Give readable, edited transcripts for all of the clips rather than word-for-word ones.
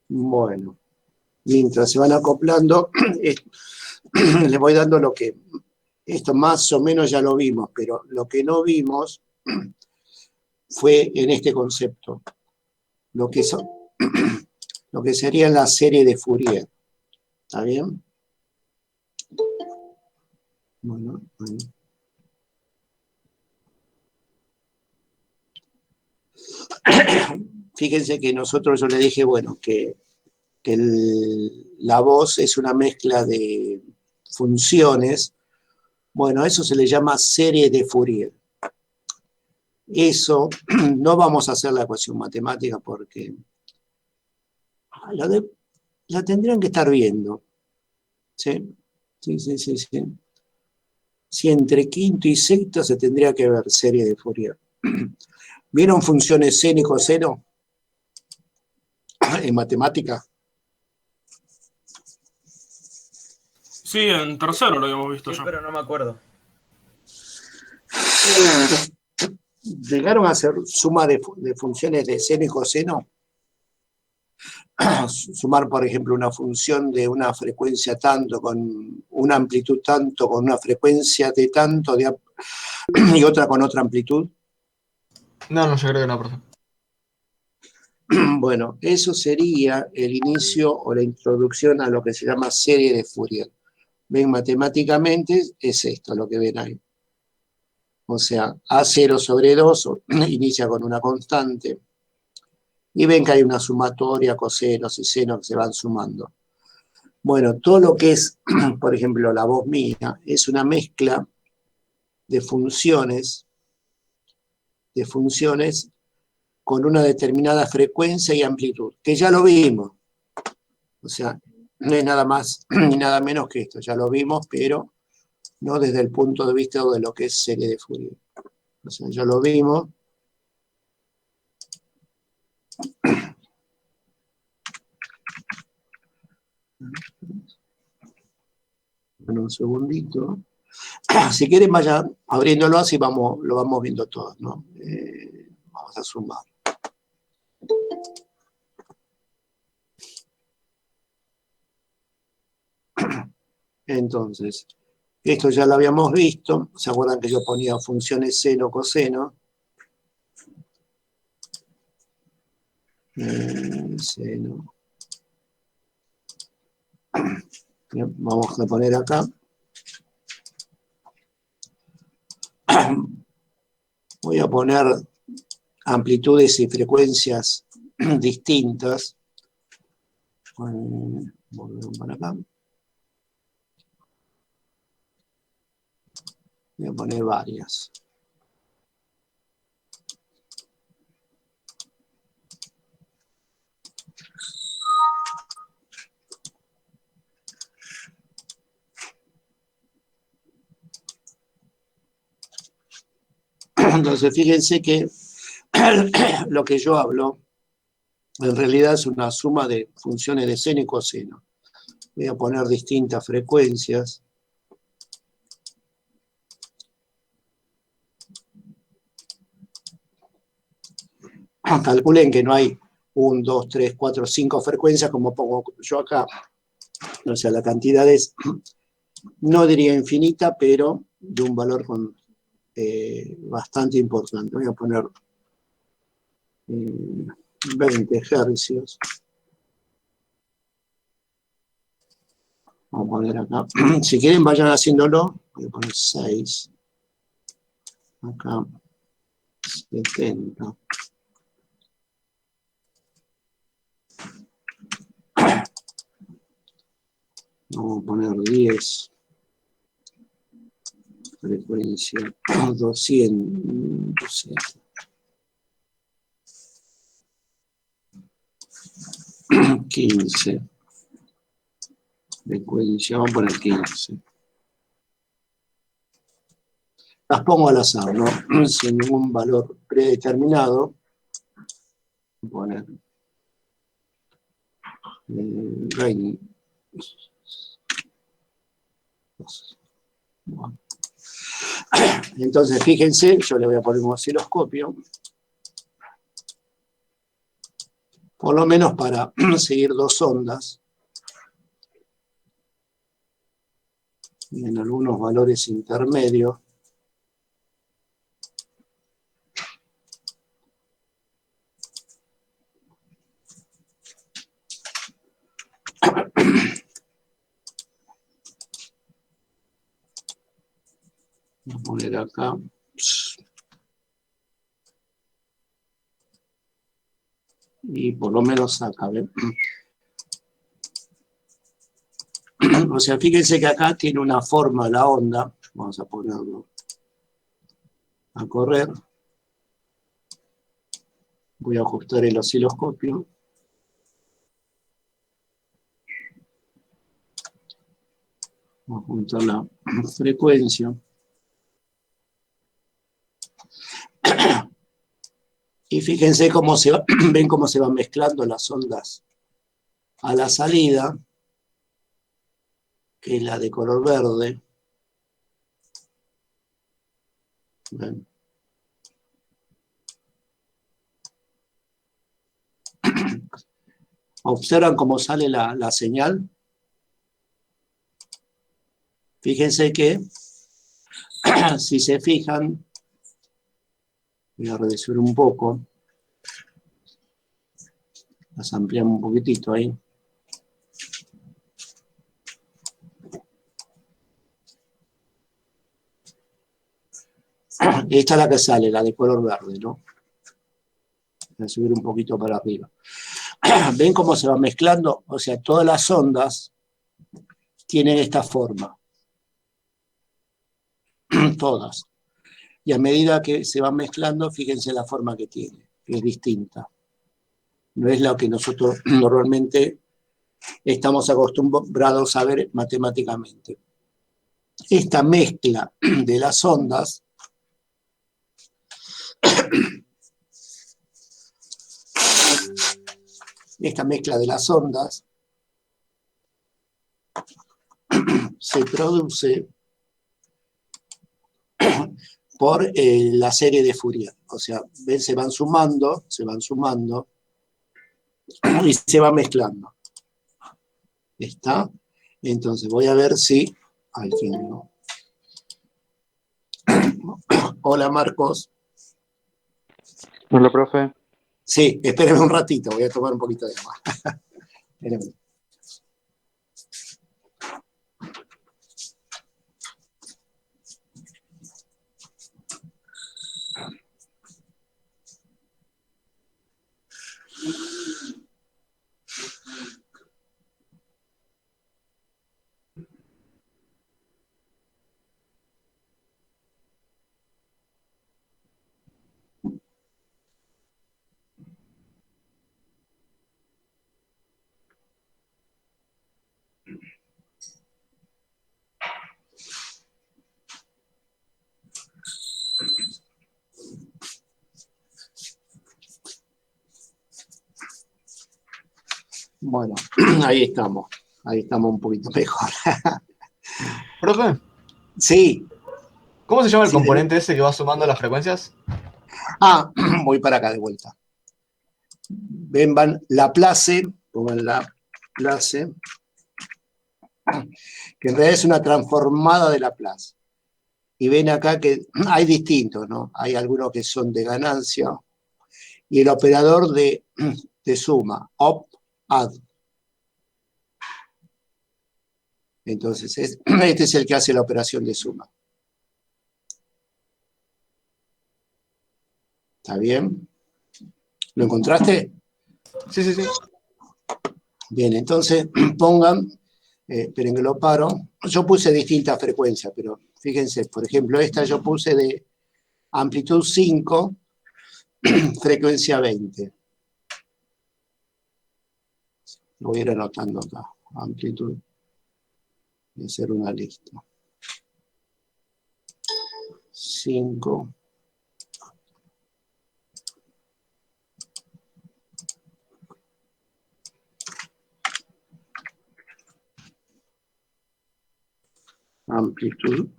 Bueno, mientras se van acoplando, les voy dando lo que, esto más o menos ya lo vimos, pero lo que no vimos fue en este concepto, lo que, lo que sería la serie de Fourier. ¿Está bien? Bueno, bueno. Fíjense que nosotros, yo le dije, bueno, que la voz es una mezcla de funciones. Bueno, a eso se le llama serie de Fourier. Eso, no vamos a hacer la ecuación matemática porque la tendrían que estar viendo. ¿Sí? Sí, sí, sí, sí. Si entre quinto y sexto se tendría que ver serie de Fourier. ¿Vieron funciones seno y coseno en matemática? Sí, en tercero lo habíamos visto Sí, ya. pero no me acuerdo. ¿Llegaron a hacer suma de funciones de seno y coseno? Sumar, por ejemplo, una función de una frecuencia tanto, con una amplitud tanto, con una frecuencia de tanto, y otra con otra amplitud. No, yo creo que no, profe. Bueno, eso sería el inicio o la introducción a lo que se llama serie de Fourier. Ven, matemáticamente es esto lo que ven ahí. O sea, A0 sobre 2 inicia con una constante. Y ven que hay una sumatoria, cosenos y senos que se van sumando. Bueno, todo lo que es, por ejemplo, la voz mía, es una mezcla de funciones con una determinada frecuencia y amplitud, que ya lo vimos. O sea, no es nada más ni nada menos que esto, ya lo vimos, pero no desde el punto de vista de lo que es serie de Fourier. O sea, ya lo vimos. Bueno, un segundito. Si quieren, vayan abriéndolo así lo vamos viendo todos, ¿no? Vamos a sumar. Entonces, esto ya lo habíamos visto. ¿Se acuerdan que yo ponía funciones seno, coseno? Seno. Bien, vamos a poner acá. Voy a poner amplitudes y frecuencias distintas. Volvemos para acá. Voy a poner varias. Entonces, fíjense que lo que yo hablo en realidad es una suma de funciones de seno y coseno. Voy a poner distintas frecuencias. Calculen que no hay 1, 2, 3, 4, 5 frecuencias como pongo yo acá. O sea, la cantidad es, no diría infinita, pero de un valor bastante importante. Voy a poner 20 hercios. Vamos a poner acá. Si quieren, vayan haciéndolo. Voy a poner 6. Acá, 70. Vamos a poner 10. Frecuencia 200. 15. Frecuencia, vamos a poner 15. Las pongo al azar, ¿no? Sin ningún valor predeterminado. Voy a poner 20. Bueno. Entonces, fíjense, yo le voy a poner un osciloscopio. por lo menos para seguir dos ondas, y en algunos valores intermedios, voy a poner acá. Y por lo menos acá, ¿ven? O sea, fíjense que acá tiene una forma la onda. Vamos a ponerlo a correr. Voy a ajustar el osciloscopio. Vamos a juntar la frecuencia. Y fíjense cómo se va, ven cómo se van mezclando las ondas a la salida, que es la de color verde. ¿Ven? ¿Observan cómo sale la señal? Fíjense que, si se fijan, voy a reducir un poco, las ampliamos un poquitito ahí. Esta es la que sale, la de color verde, ¿no? Voy a subir un poquito para arriba. ¿Ven cómo se va mezclando? O sea, todas las ondas tienen esta forma. Todas. Y a medida que se van mezclando, fíjense la forma que tiene, que es distinta. No es la que nosotros normalmente estamos acostumbrados a ver matemáticamente. Esta mezcla de las ondas se produce por la serie de Fourier. O sea, ven, se van sumando y se va mezclando. ¿Está? Entonces voy a ver si al fin no. Hola, Marcos. Hola, profe. Sí, espérenme un ratito, voy a tomar un poquito de agua. Espérenme. Bueno, ahí estamos un poquito mejor. Profe, Sí, ¿cómo se llama el sí. componente ese que va sumando las frecuencias? Ah, voy para acá de vuelta. Ven, van Laplace, pongan Laplace, que en realidad es una transformada de Laplace. Y ven acá que hay distintos, ¿no? Hay algunos que son de ganancia, y el operador de suma, op, add. Entonces, este es el que hace la operación de suma. ¿Está bien? ¿Lo encontraste? Sí, sí, sí. Bien, entonces pongan, esperen que lo paro. Yo puse distintas frecuencias, pero fíjense, por ejemplo, esta yo puse de amplitud 5, frecuencia 20. Lo voy a ir anotando acá. Amplitud. Voy a hacer una lista. 5. Amplitud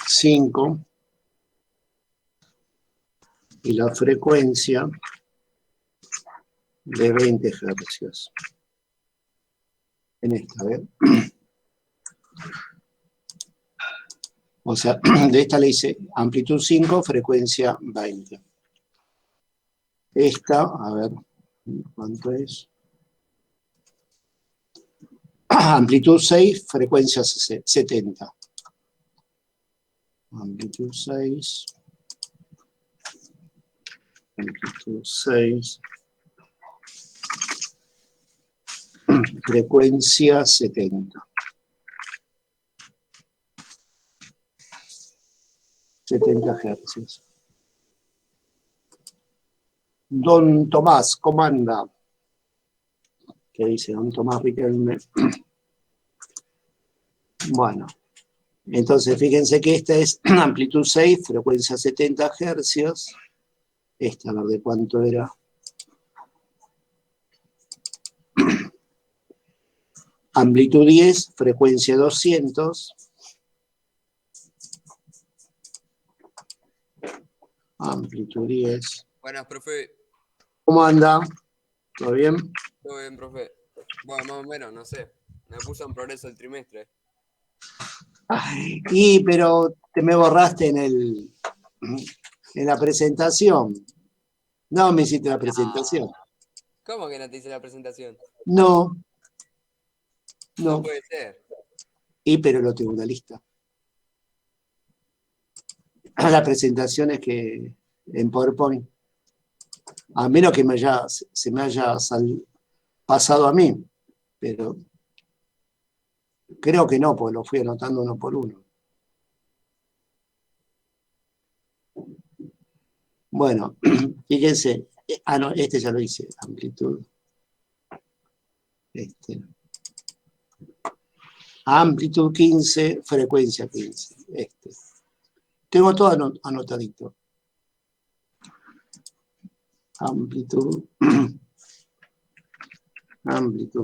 5. Y la frecuencia de 20 hercios. En esta, ¿ven? O sea, de esta le hice amplitud 5, frecuencia 20. Esta, a ver, ¿cuánto es? Amplitud 6, frecuencia 70. Amplitud 6. Amplitud 6. Frecuencia 70. 70 hercios. Don Tomás, ¿cómo anda? ¿Qué dice don Tomás Riquelme? Bueno, entonces fíjense que esta es amplitud 6, frecuencia 70 hercios. Esta, a ver de cuánto era. Amplitud 10, frecuencia 200. Amplitud 10. Buenas, profe. ¿Cómo anda? ¿Todo bien? Todo bien, profe. Bueno, más o menos, no sé. Me puso en progreso el trimestre. Ay, pero te me borraste en la presentación. No me hiciste la presentación. ¿Cómo que no te hice la presentación? No. No No. puede ser. Pero lo tengo en una lista. La presentación es que en PowerPoint. A menos que se me haya pasado a mí. Pero creo que no, porque lo fui anotando uno por uno. Bueno, fíjense. No, este ya lo hice. Amplitud. Amplitud 15, frecuencia 15. Tengo todo anotadito. Amplitud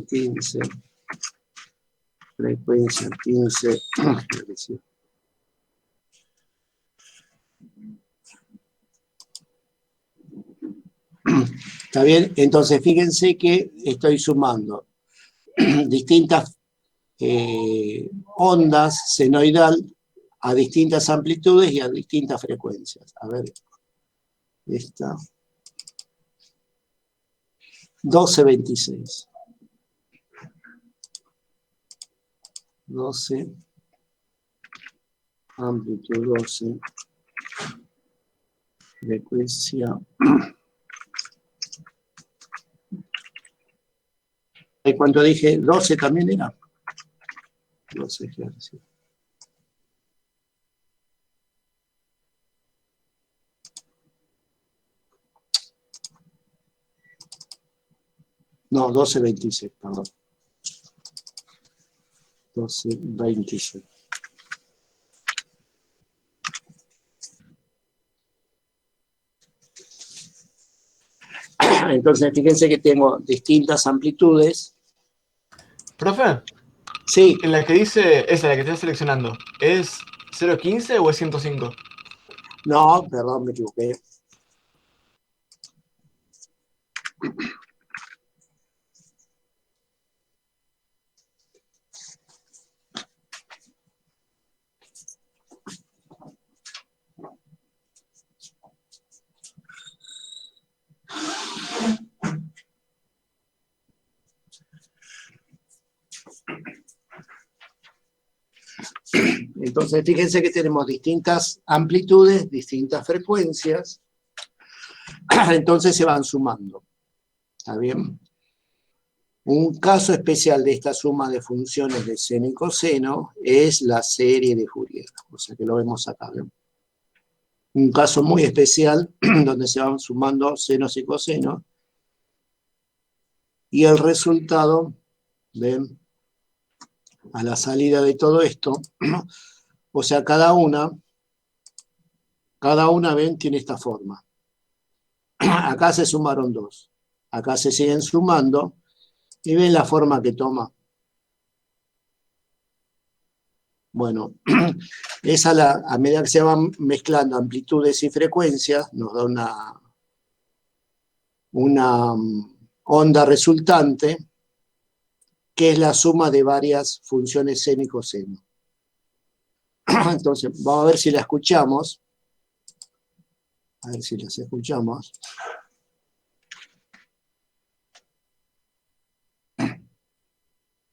15, frecuencia 15. ¿Está bien? Entonces, fíjense que estoy sumando distintas ondas senoidal a distintas amplitudes y a distintas frecuencias. A ver, esta. 1226. 12. Amplitud 12. Frecuencia. ¿Y cuánto dije? 12 también era. 12 hercios. No, 1226, perdón. 1226. Entonces, fíjense que tengo distintas amplitudes. Profe, Sí, en la que dice, esa, la que estás seleccionando, ¿es 0.15 o es 105? no, perdón, me equivoqué. Entonces, fíjense que tenemos distintas amplitudes, distintas frecuencias. Entonces se van sumando. ¿Está bien? Un caso especial de esta suma de funciones de seno y coseno es la serie de Fourier. O sea que lo vemos acá. ¿Ven? Un caso muy especial donde se van sumando senos y cosenos. Y el resultado, ¿ven? A la salida de todo esto, o sea, cada una, ven, tiene esta forma. Acá se sumaron dos. Acá se siguen sumando y ven la forma que toma. Bueno, esa a medida que se van mezclando amplitudes y frecuencias, nos da una onda resultante, que es la suma de varias funciones seno y coseno. Entonces, vamos a ver si la escuchamos. A ver si las escuchamos.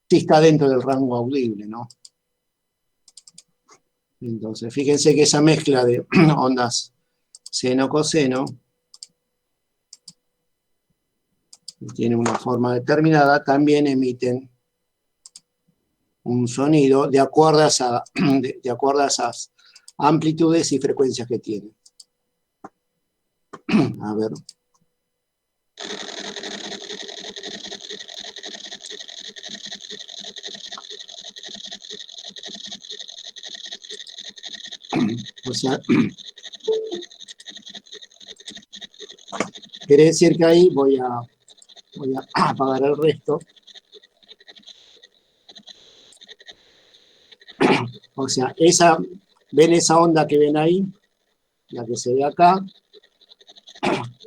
Sí está dentro del rango audible, ¿no? Entonces, fíjense que esa mezcla de ondas seno-coseno tiene una forma determinada, también emiten un sonido de acuerdo a esas amplitudes y frecuencias que tienen. A ver. O sea, quiere decir que ahí voy a apagar el resto. O sea, ¿ven esa onda que ven ahí? La que se ve acá.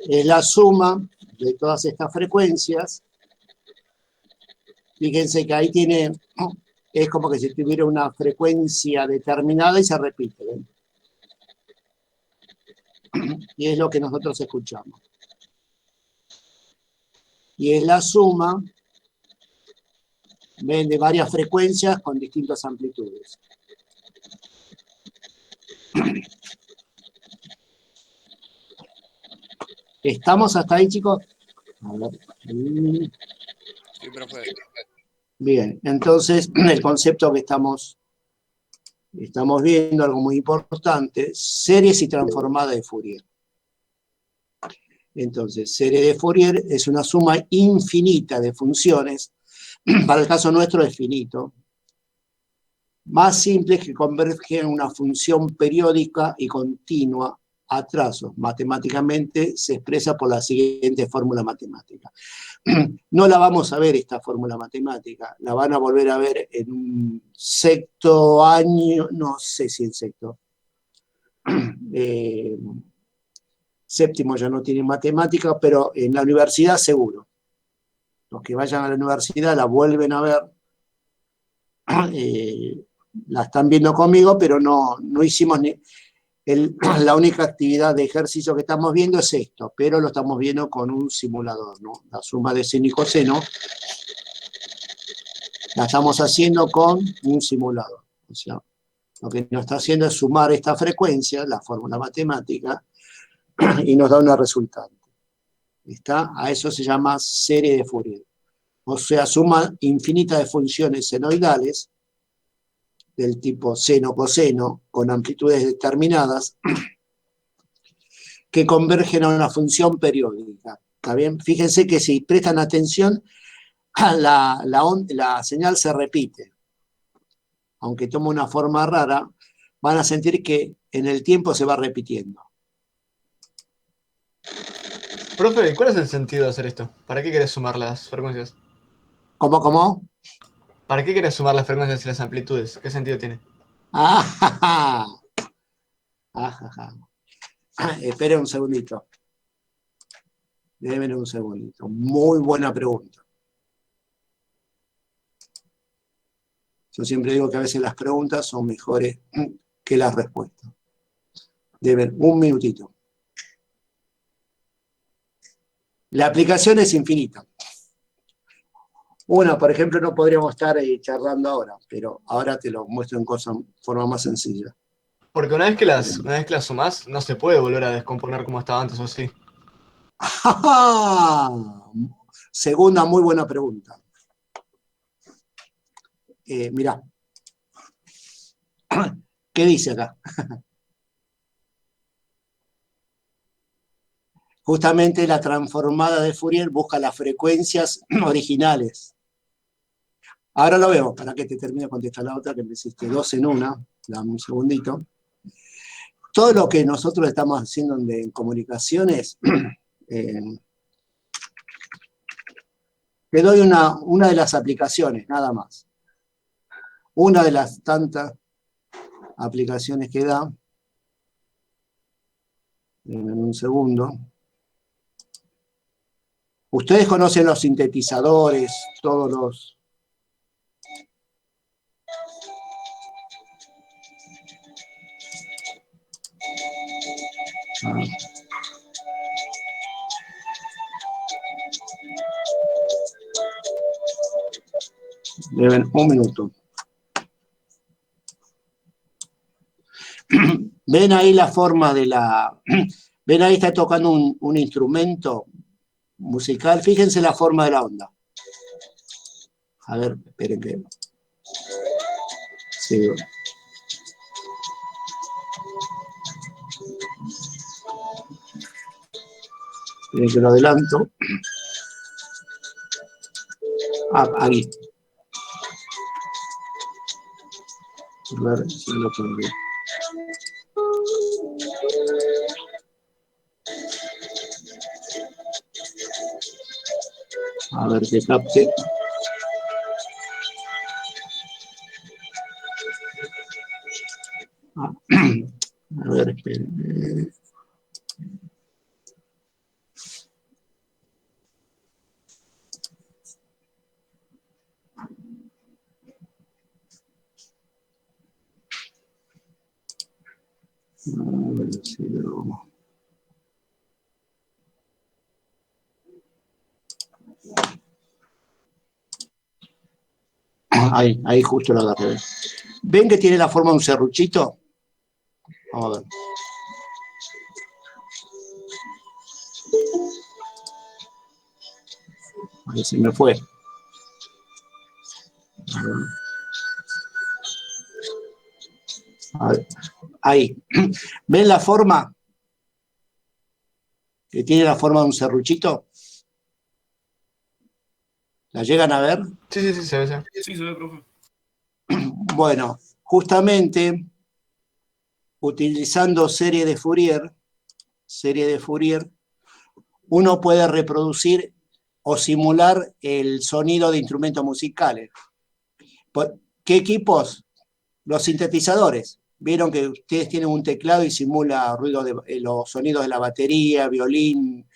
Es la suma de todas estas frecuencias. Fíjense que ahí es como que si tuviera una frecuencia determinada y se repite, ¿ven? Y es lo que nosotros escuchamos. Y es la suma, ven, de varias frecuencias con distintas amplitudes. ¿Estamos hasta ahí, chicos? A ver. Sí, profe. Bien, entonces el concepto que estamos viendo, algo muy importante, series y transformadas de Fourier. Entonces, serie de Fourier es una suma infinita de funciones, para el caso nuestro es finito, más simples que convergen en una función periódica y continua a trazos. Matemáticamente se expresa por la siguiente fórmula matemática. No la vamos a ver esta fórmula matemática, la van a volver a ver en un sexto año, no sé si en sexto. Séptimo ya no tiene matemática, pero en la universidad seguro. Los que vayan a la universidad la vuelven a ver, la están viendo conmigo, pero no hicimos la única actividad de ejercicio que estamos viendo es esto, pero lo estamos viendo con un simulador, ¿no? La suma de seno y coseno la estamos haciendo con un simulador. O sea, lo que nos está haciendo es sumar esta frecuencia, la fórmula matemática, y nos da una resultante. ¿Está? A eso se llama serie de Fourier. O sea, suma infinita de funciones senoidales del tipo seno-coseno con amplitudes determinadas que convergen a una función periódica. ¿Está bien? Fíjense que si prestan atención, la señal se repite. Aunque toma una forma rara, van a sentir que en el tiempo se va repitiendo. Profe, ¿cuál es el sentido de hacer esto? ¿Para qué querés sumar las frecuencias? ¿Cómo? ¿Para qué querés sumar las frecuencias y las amplitudes? ¿Qué sentido tiene? Esperen un segundito. Déjenme un segundito. Muy buena pregunta. Yo siempre digo que a veces las preguntas son mejores que las respuestas. Deben un minutito. La aplicación es infinita. Una, por ejemplo, no podríamos estar charlando ahora, pero ahora te lo muestro en forma más sencilla. Porque una vez que las sumás, no se puede volver a descomponer como estaba antes, ¿o sí? Segunda muy buena pregunta. Mirá. ¿Qué dice acá? Justamente la transformada de Fourier busca las frecuencias originales. Ahora lo vemos, para que te termine de contestar la otra, que me hiciste dos en una. Dame un segundito. Todo lo que nosotros estamos haciendo en comunicaciones, te doy una de las aplicaciones, nada más. Una de las tantas aplicaciones que da. En un segundo. Ustedes conocen los sintetizadores, todos los... Deben un minuto. ¿Ven ahí la forma de la... ¿Ven ahí está tocando un instrumento musical? Fíjense la forma de la onda. A ver, esperen que... Sí. Esperen que lo adelanto. Ah, ahí. A ver si lo puedo ver. A ver que capte. Ah, a ver, esperen. A ver si lo... Ahí justo lo agarré. ¿Ven que tiene la forma de un serruchito? Vamos a ver. Ahí se me fue. A ver. Ahí. ¿Ven la forma? Que tiene la forma de un serruchito. ¿La llegan a ver? Sí, se ve. Sí, se ve, profe. Bueno, justamente utilizando serie de Fourier, uno puede reproducir o simular el sonido de instrumentos musicales. ¿Qué equipos? Los sintetizadores. Vieron que ustedes tienen un teclado y simula ruido de los sonidos de la batería, violín.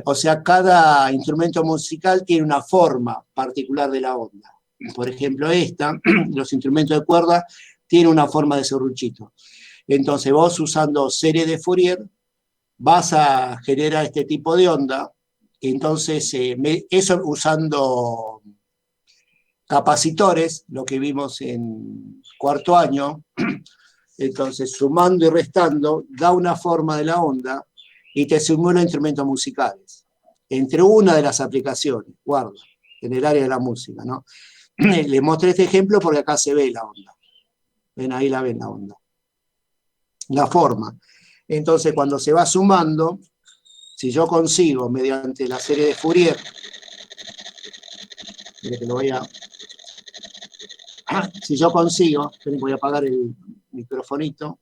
O sea, cada instrumento musical tiene una forma particular de la onda. Por ejemplo, los instrumentos de cuerda, tienen una forma de serruchito. Entonces vos usando serie de Fourier vas a generar este tipo de onda. Entonces, eso usando capacitores, lo que vimos en cuarto año. Entonces, sumando y restando, da una forma de la onda y te simula instrumentos musicales. Entre una de las aplicaciones, guarda, en el área de la música, ¿no? Les mostré este ejemplo porque acá se ve la onda. Ven, ahí la ven la onda. La forma. Entonces, cuando se va sumando, si yo consigo, mediante la serie de Fourier, que lo voy a... Si yo consigo, voy a apagar el microfonito.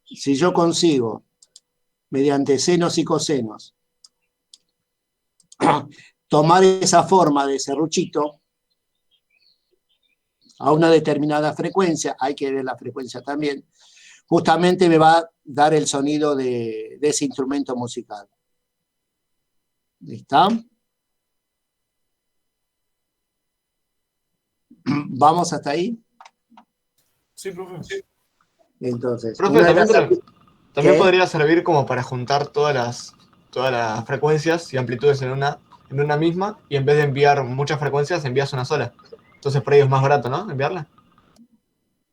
Si yo consigo, mediante senos y cosenos, tomar esa forma de serruchito a una determinada frecuencia, hay que ver la frecuencia también, justamente me va a dar el sonido de ese instrumento musical. ¿Está? ¿Vamos hasta ahí? Sí, profe. Sí. Entonces, Profe, también ¿Qué? podría servir como para juntar todas las frecuencias y amplitudes en una misma, y en vez de enviar muchas frecuencias, envías una sola. Entonces por ello es más barato, ¿no? Enviarla.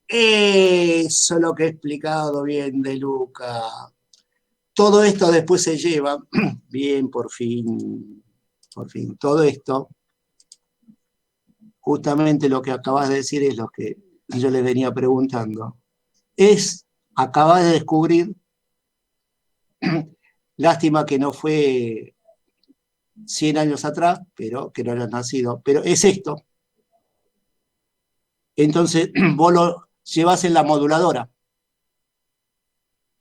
Eso es lo que he explicado bien de Luca. Todo esto después se lleva, bien, por fin, todo esto, justamente lo que acabas de decir es lo que yo les venía preguntando. Acabas de descubrir, lástima que no fue 100 años atrás, pero que no hayas nacido, pero es esto. Entonces, vos lo llevas en la moduladora.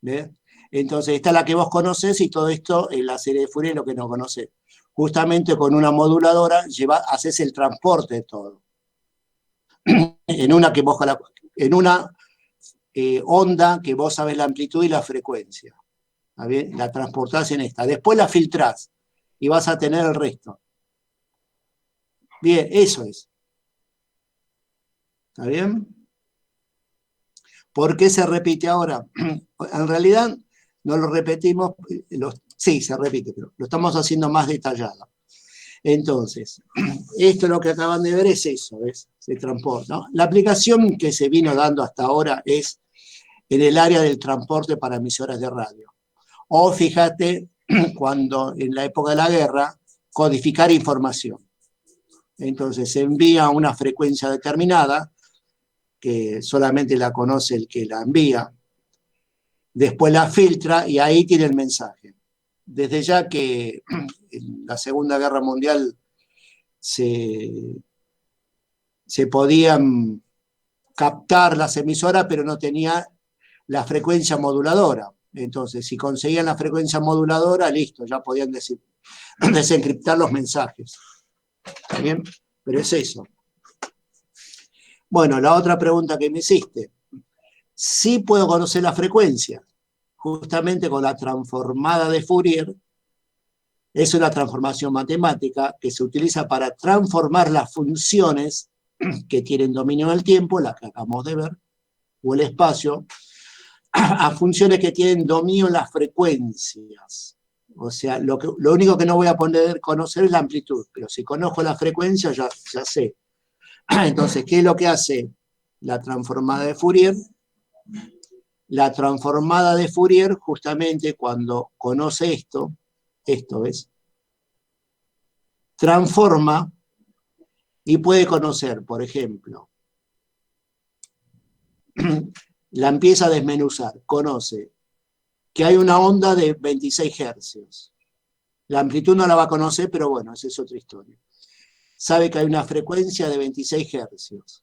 ¿Ves? Entonces, esta es la que vos conocés y todo esto en la serie de Fourier es lo que no conocés. Justamente con una moduladora haces el transporte de todo. En una onda que vos sabés la amplitud y la frecuencia. ¿Está bien? La transportás en esta. Después la filtrás y vas a tener el resto. Bien, eso es. ¿Está bien? ¿Por qué se repite ahora? En realidad no lo repetimos, sí, se repite, pero lo estamos haciendo más detallado. Entonces, esto lo que acaban de ver es eso, ¿ves? Se transporta, ¿no? La aplicación que se vino dando hasta ahora es en el área del transporte para emisoras de radio. O fíjate, cuando en la época de la guerra, codificar información. Entonces se envía una frecuencia determinada, que solamente la conoce el que la envía, después la filtra y ahí tiene el mensaje. Desde ya que en la Segunda Guerra Mundial se podían captar las emisoras, pero no tenía la frecuencia moduladora. Entonces, si conseguían la frecuencia moduladora, listo, ya podían desencriptar los mensajes. ¿Está bien? Pero es eso. Bueno, la otra pregunta que me hiciste. Sí puedo conocer la frecuencia, justamente con la transformada de Fourier. Es una transformación matemática que se utiliza para transformar las funciones que tienen dominio del tiempo, las que acabamos de ver, o el espacio, a funciones que tienen dominio en las frecuencias. O sea, lo único que no voy a poder conocer es la amplitud, pero si conozco la frecuencia ya sé. Entonces, ¿qué es lo que hace la transformada de Fourier? La transformada de Fourier, justamente cuando conoce esto, ¿ves? Transforma y puede conocer, por ejemplo, la empieza a desmenuzar, conoce que hay una onda de 26 hercios. La amplitud no la va a conocer, pero bueno, esa es otra historia. Sabe que hay una frecuencia de 26 hercios,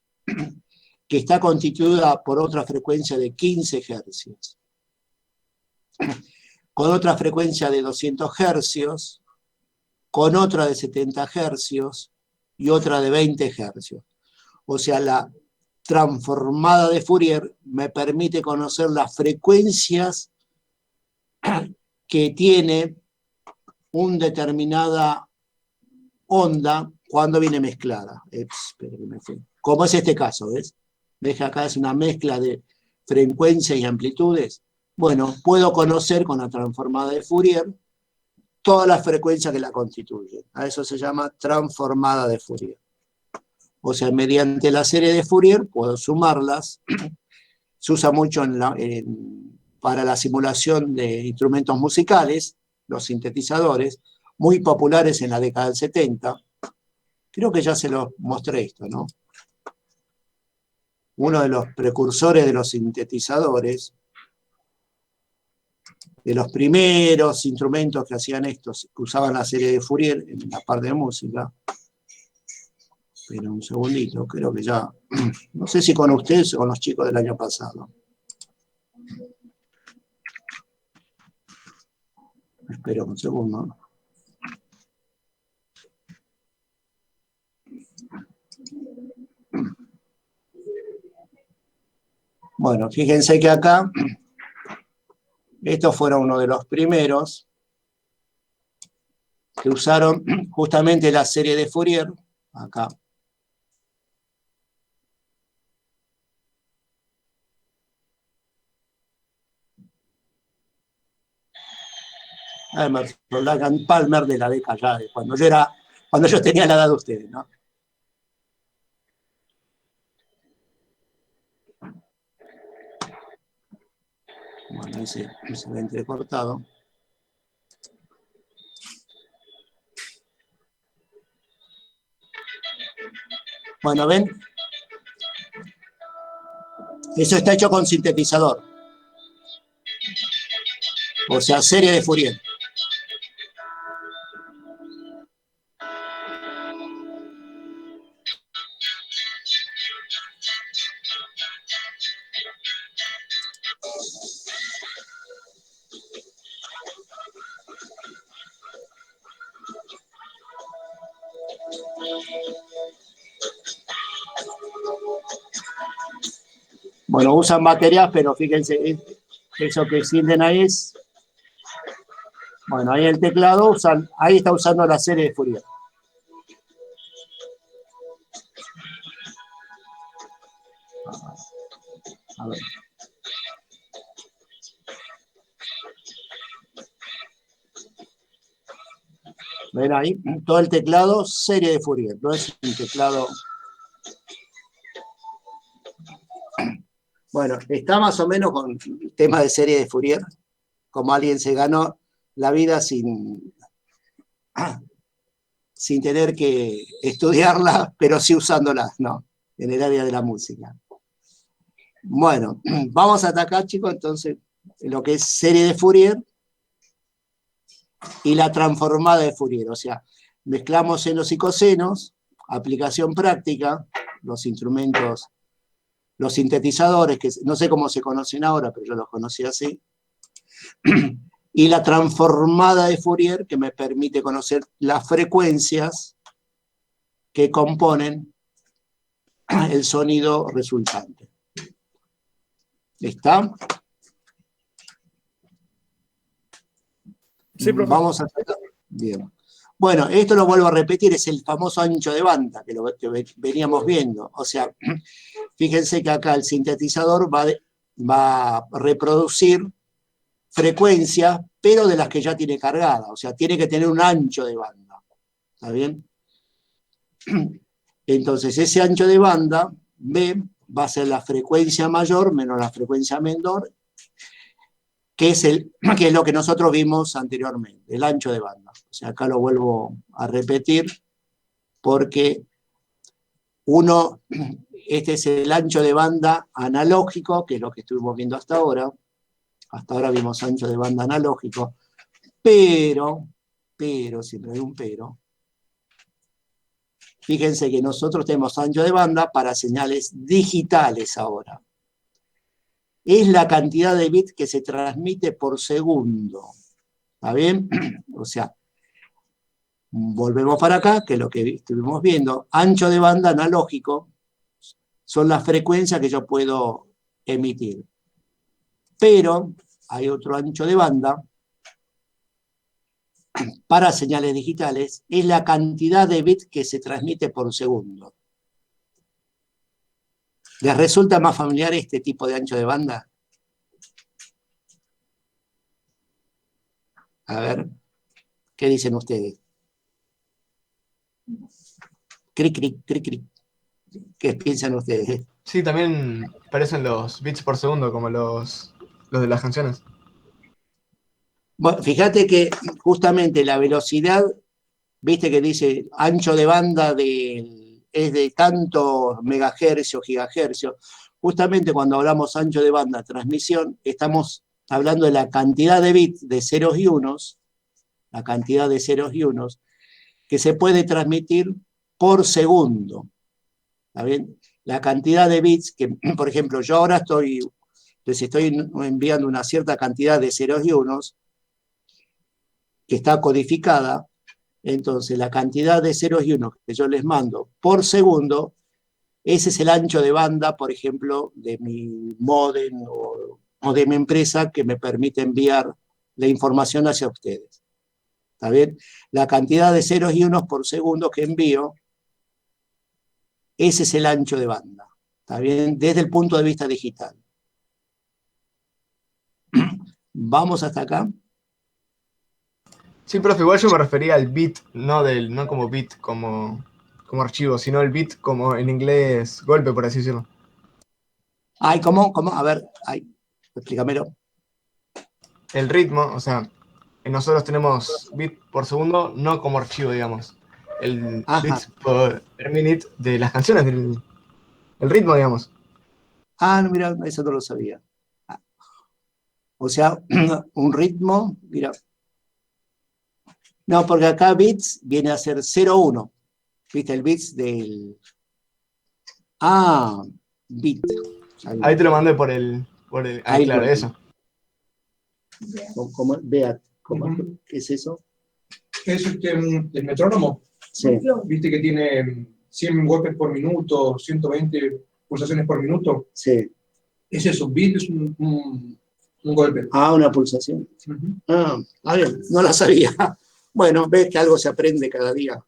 que está constituida por otra frecuencia de 15 hercios, con otra frecuencia de 200 hercios, con otra de 70 hercios y otra de 20 hercios. O sea, la transformada de Fourier me permite conocer las frecuencias que tiene una determinada onda cuando viene mezclada. Espera que me fui. Como es este caso, ¿ves? ¿Ves que acá es una mezcla de frecuencias y amplitudes? Bueno, puedo conocer con la transformada de Fourier todas las frecuencias que la constituyen. A eso se llama transformada de Fourier. O sea, mediante la serie de Fourier puedo sumarlas. Se usa mucho para la simulación de instrumentos musicales, los sintetizadores, muy populares en la década del 70. Creo que ya se los mostré esto, ¿no? Uno de los precursores de los sintetizadores, de los primeros instrumentos que hacían estos, que usaban la serie de Fourier en la parte de música. Pero un segundito, creo que ya, no sé si con ustedes o con los chicos del año pasado. Espero un segundo. Bueno, fíjense que acá, estos fueron uno de los primeros que usaron justamente la serie de Fourier, acá. Emerson Palmer de la década ya, de cuando yo tenía la edad de ustedes, ¿no? Bueno, ahí se ve entrecortado. Bueno, ¿ven? Eso está hecho con sintetizador. O sea, serie de Fourier. Bueno, usan baterías, pero fíjense, eso que sienten ahí es Bueno, ahí el teclado, ahí está usando la serie de Fourier. A ver. Ven ahí, todo el teclado, serie de Fourier, no es un teclado. Bueno, está más o menos con el tema de serie de Fourier, como alguien se ganó la vida sin tener que estudiarla, pero sí usándola, ¿no? En el área de la música. Bueno, vamos a atacar, chicos, entonces, lo que es serie de Fourier y la transformada de Fourier. O sea, mezclamos senos y cosenos, aplicación práctica, los instrumentos, los sintetizadores, que no sé cómo se conocen ahora, pero yo los conocí así, y la transformada de Fourier, que me permite conocer las frecuencias que componen el sonido resultante. ¿Está? Sí, profe. Vamos a tratar. Bien. Bueno, esto lo vuelvo a repetir, es el famoso ancho de banda que veníamos viendo. O sea, fíjense que acá el sintetizador va a reproducir frecuencias, pero de las que ya tiene cargada. O sea, tiene que tener un ancho de banda. ¿Está bien? Entonces, ese ancho de banda, B, va a ser la frecuencia mayor menos la frecuencia menor, que es lo que nosotros vimos anteriormente, el ancho de banda. O sea, acá lo vuelvo a repetir, porque este es el ancho de banda analógico, que es lo que estuvimos viendo hasta ahora. Hasta ahora vimos ancho de banda analógico, pero, siempre hay un pero, fíjense que nosotros tenemos ancho de banda para señales digitales ahora. Es la cantidad de bits que se transmite por segundo. ¿Está bien? O sea, volvemos para acá, que es lo que estuvimos viendo. Ancho de banda analógico son las frecuencias que yo puedo emitir. Pero hay otro ancho de banda para señales digitales, es la cantidad de bits que se transmite por segundo. ¿Les resulta más familiar este tipo de ancho de banda? A ver, ¿qué dicen ustedes? Cric, cric, cric, cric. ¿Qué piensan ustedes? Sí, también parecen los bits por segundo, como los de las canciones. Bueno, fíjate que justamente la velocidad, viste que dice ancho de banda es de tantos megahercios, gigahercios. Justamente cuando hablamos ancho de banda, transmisión, estamos hablando de la cantidad de bits de ceros y unos, la cantidad de ceros y unos, que se puede transmitir por segundo. ¿Está bien? La cantidad de bits que, por ejemplo, yo ahora les estoy enviando una cierta cantidad de ceros y unos que está codificada. Entonces, la cantidad de ceros y unos que yo les mando por segundo, ese es el ancho de banda, por ejemplo, de mi módem o de mi empresa que me permite enviar la información hacia ustedes. ¿Está bien? La cantidad de ceros y unos por segundo que envío, ese es el ancho de banda. ¿Está bien? Desde el punto de vista digital. ¿Vamos hasta acá? Sí, profe, igual yo me refería al bit, no como bit como archivo, sino el bit como en inglés golpe, por así decirlo. Ay, ¿cómo? A ver, explícamelo. El ritmo, o sea, nosotros tenemos bit por segundo, no como archivo, digamos. El Ajá. bits per minute de las canciones, el ritmo, digamos. Ah, no, mira, eso no lo sabía. O sea, un ritmo, mira. No, porque acá bits viene a ser 0,1. ¿Viste el bits del... Ah, bit. Ahí te lo mandé por el... Ahí claro, lo vi. eso. Vea, ¿qué es eso? Es el metrónomo. Sí. Viste que tiene 100 golpes por minuto, 120 pulsaciones por minuto. Sí. Es eso, un beat es Un golpe. Ah, una pulsación. Ujú. Ah, está bien, no la sabía. Bueno, ves que algo se aprende cada día.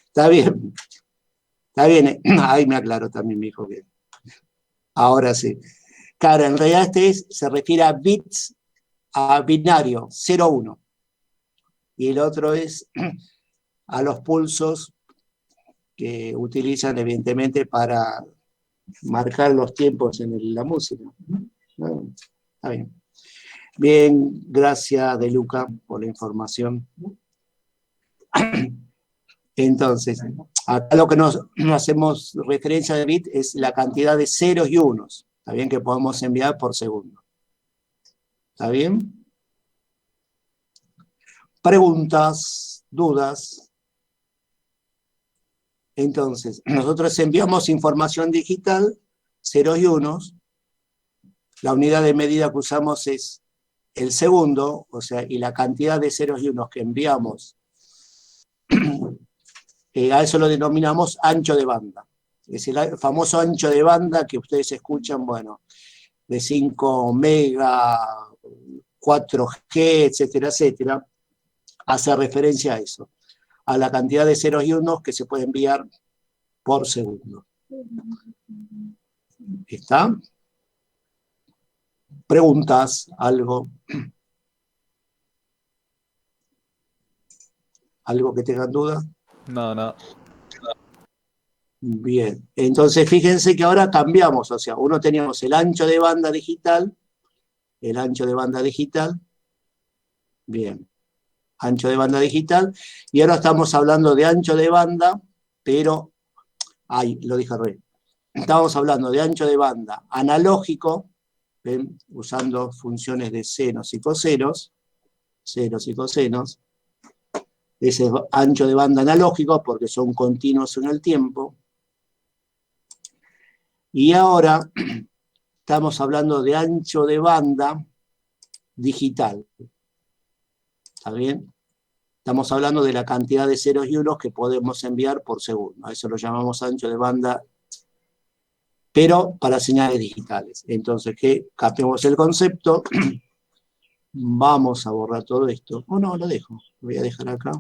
Está bien. Está bien. Ahí me aclaró también mi hijo que. Ahora sí. Claro, en realidad se refiere a bits, a binario, 0-1. Y el otro es a los pulsos que utilizan evidentemente para marcar los tiempos en la música. ¿No? Está bien. Bien, gracias De Luca por la información. Entonces, acá lo que nos hacemos referencia de bit es la cantidad de ceros y unos. ¿Está bien? Que podemos enviar por segundo. ¿Está bien? Preguntas, dudas. Entonces, nosotros enviamos información digital, ceros y unos. La unidad de medida que usamos es el segundo, o sea, y la cantidad de ceros y unos que enviamos, a eso lo denominamos ancho de banda. Es el famoso ancho de banda que ustedes escuchan, bueno, de 5 mega, 4G, etcétera, etcétera, hace referencia a eso, a la cantidad de ceros y unos que se puede enviar por segundo. ¿Está? ¿Preguntas? ¿Algo? ¿Algo que tengan duda? No. Bien, entonces fíjense que ahora cambiamos, o sea, uno teníamos el ancho de banda digital, bien, ancho de banda digital, y ahora estamos hablando de ancho de banda, pero, ay, lo dije al revés, estamos hablando de ancho de banda analógico, ¿ven? Usando funciones de senos y cosenos, ese es ancho de banda analógico porque son continuos en el tiempo, y ahora estamos hablando de ancho de banda digital. ¿Está bien? Estamos hablando de la cantidad de ceros y unos que podemos enviar por segundo. A eso lo llamamos ancho de banda, pero para señales digitales. Entonces, que captemos el concepto. Vamos a borrar todo esto. O no, lo dejo. Lo voy a dejar acá.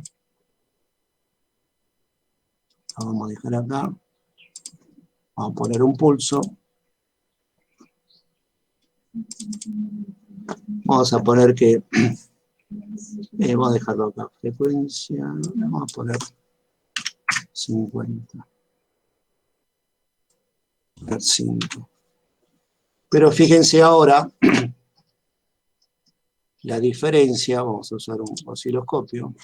Lo vamos a dejar acá. Vamos a poner un pulso. Vamos a poner que... vamos a dejarlo acá. Frecuencia... Vamos a poner 50. 5. Pero fíjense ahora... La diferencia, vamos a usar un osciloscopio,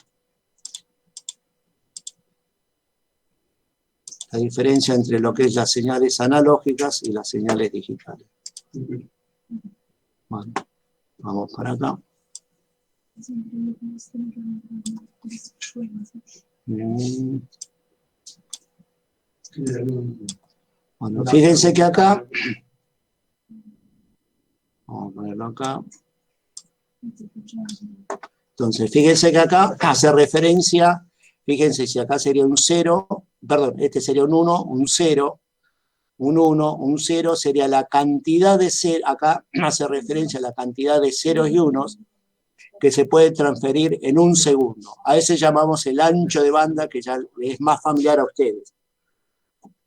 la diferencia entre lo que es las señales analógicas y las señales digitales. Bueno, vamos para acá. Bueno, fíjense que acá, vamos a ponerlo acá. Entonces, fíjense que acá hace referencia, fíjense si acá sería un 0, perdón, este sería un 1, un 0, un 1, un 0 sería la cantidad de 0, acá hace referencia a la cantidad de ceros y unos que se puede transferir en un segundo. A ese llamamos el ancho de banda, que ya es más familiar a ustedes.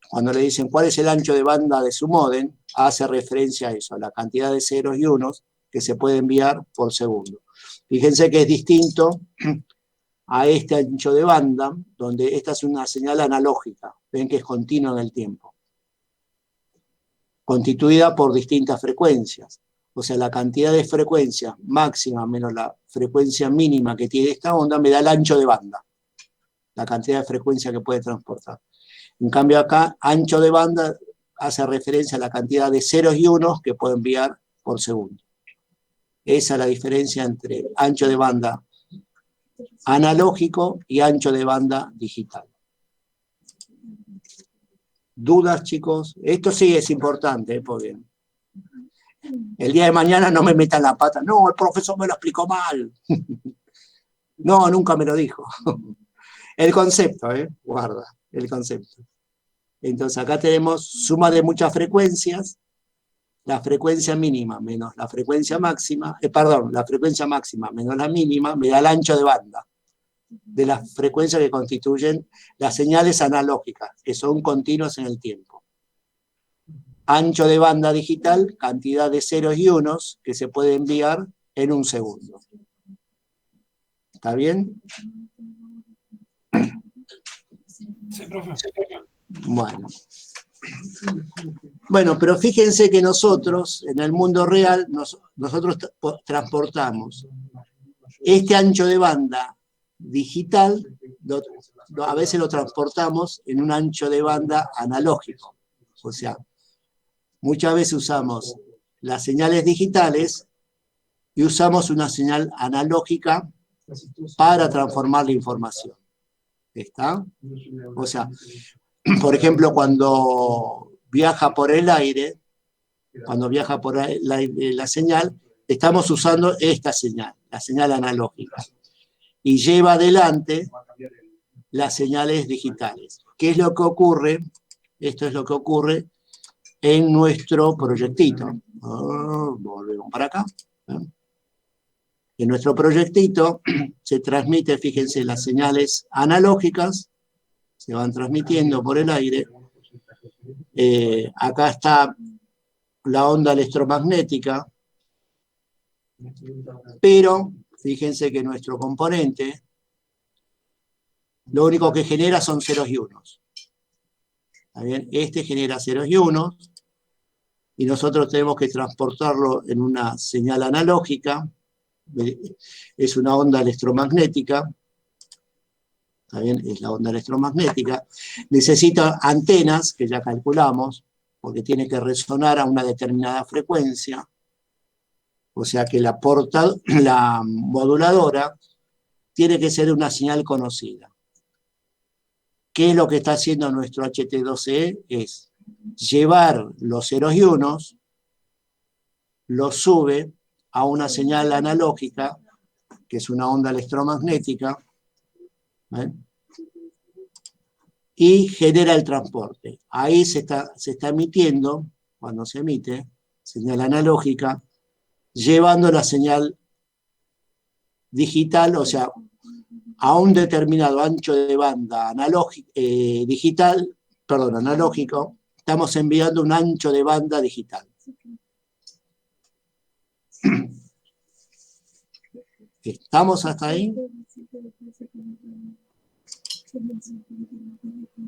Cuando le dicen cuál es el ancho de banda de su módem, hace referencia a eso, a la cantidad de ceros y unos que se puede enviar por segundo. Fíjense que es distinto a este ancho de banda, donde esta es una señal analógica, ven que es continua en el tiempo, constituida por distintas frecuencias. O sea, la cantidad de frecuencia máxima menos la frecuencia mínima que tiene esta onda me da el ancho de banda, la cantidad de frecuencia que puede transportar. En cambio acá, ancho de banda hace referencia a la cantidad de ceros y unos que puede enviar por segundo. Esa es la diferencia entre ancho de banda analógico y ancho de banda digital. ¿Dudas, chicos? Esto sí es importante, porque el día de mañana no me metan la pata. No, el profesor me lo explicó mal. No, nunca me lo dijo. El concepto, guarda, el concepto. Entonces acá tenemos suma de muchas frecuencias, la frecuencia mínima menos la frecuencia máxima, la frecuencia máxima menos la mínima, me da el ancho de banda de las frecuencias que constituyen las señales analógicas, que son continuas en el tiempo. Ancho de banda digital, cantidad de ceros y unos que se puede enviar en un segundo. ¿Está bien? Sí, profe. Bueno, pero fíjense que nosotros, en el mundo real, nosotros transportamos este ancho de banda digital, a veces lo transportamos en un ancho de banda analógico. O sea, muchas veces usamos las señales digitales y usamos una señal analógica para transformar la información. ¿Está? O sea, por ejemplo, cuando viaja por el aire, la señal, estamos usando esta señal, la señal analógica, y lleva adelante las señales digitales. ¿Qué es lo que ocurre? Esto es lo que ocurre en nuestro proyectito. Volvemos para acá. En nuestro proyectito se transmite, fíjense, las señales analógicas, se van transmitiendo por el aire. Acá está la onda electromagnética, pero fíjense que nuestro componente lo único que genera son ceros y unos. ¿Está bien? Este genera ceros y unos, y nosotros tenemos que transportarlo en una señal analógica, es una onda electromagnética, ¿está bien? Es la onda electromagnética, necesita antenas, que ya calculamos, porque tiene que resonar a una determinada frecuencia, o sea que la moduladora tiene que ser una señal conocida. ¿Qué es lo que está haciendo nuestro HT12E? Es llevar los ceros y unos, los sube a una señal analógica, que es una onda electromagnética, y genera el transporte. Ahí se está emitiendo, cuando se emite, señal analógica, llevando la señal digital, o sea, a un determinado ancho de banda analógico, estamos enviando un ancho de banda digital. ¿Estamos hasta ahí?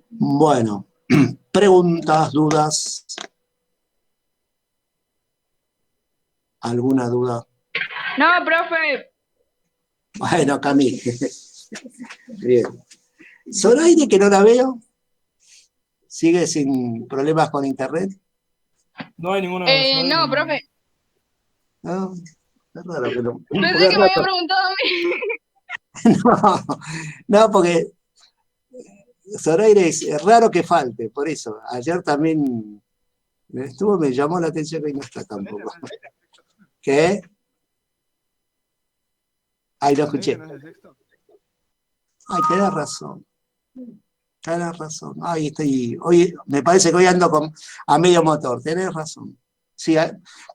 Bueno, preguntas, dudas. ¿Alguna duda? No, profe. Bueno, Camille. Bien. Zoraide, que no la veo. ¿Sigue sin problemas con internet? No hay ninguna. No, profe. No, es raro que no. Pensé que me había preguntado a mí. No, porque Zoraide es raro que falte, por eso. Ayer también me llamó la atención que no está tampoco. ¿Qué? Ay, lo escuché. Ay, tenés razón. Tenés razón. Ay, hoy, me parece que hoy ando a medio motor. Tenés razón. Sí,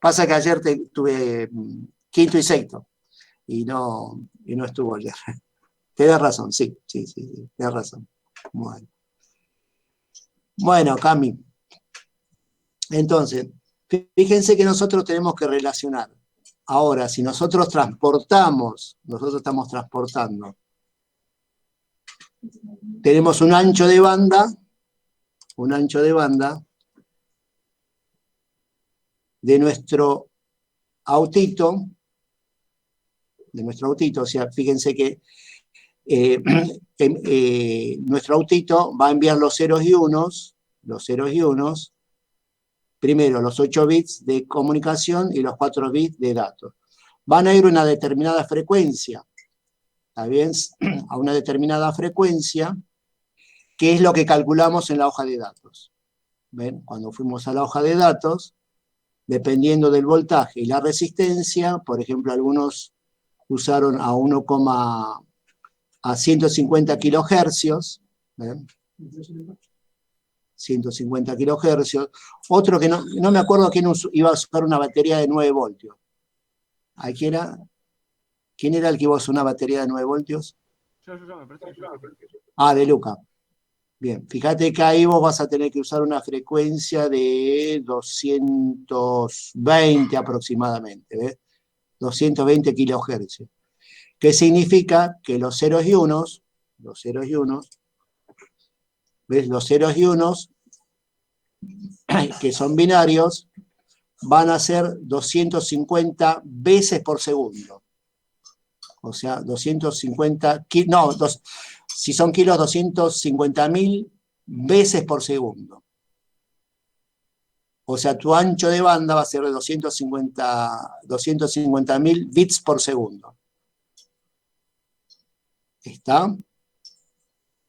pasa que ayer tuve quinto y sexto. Y no estuvo ayer. Tenés razón, sí. Tenés razón. Bueno, Cami. Entonces, fíjense que nosotros tenemos que relacionar. Ahora, si nosotros estamos transportando, tenemos un ancho de banda de nuestro autito, o sea, fíjense que nuestro autito va a enviar los ceros y unos, primero los 8 bits de comunicación y los 4 bits de datos. Van a ir a una determinada frecuencia, ¿está bien? A una determinada frecuencia, que es lo que calculamos en la hoja de datos. ¿Ven? Cuando fuimos a la hoja de datos, dependiendo del voltaje y la resistencia, por ejemplo, algunos usaron a 150 kilohercios, ¿ven? 150 kilohercios. Otro que no me acuerdo quién iba a usar una batería de 9 voltios. ¿A quién era? ¿Quién era el que iba a usar una batería de 9 voltios? Yo, me parece que yo. Ah, de Luca. Bien, fíjate que ahí vos vas a tener que usar una frecuencia de 220 aproximadamente, ¿ves? 220 kilohercios. ¿Qué significa? Que los ceros y unos, ¿ves? Los ceros y unos, que son binarios, van a ser 250 veces por segundo. O sea, 250, no, si son kilos, 250.000 veces por segundo. O sea, tu ancho de banda va a ser de 250.000 bits por segundo. ¿Está?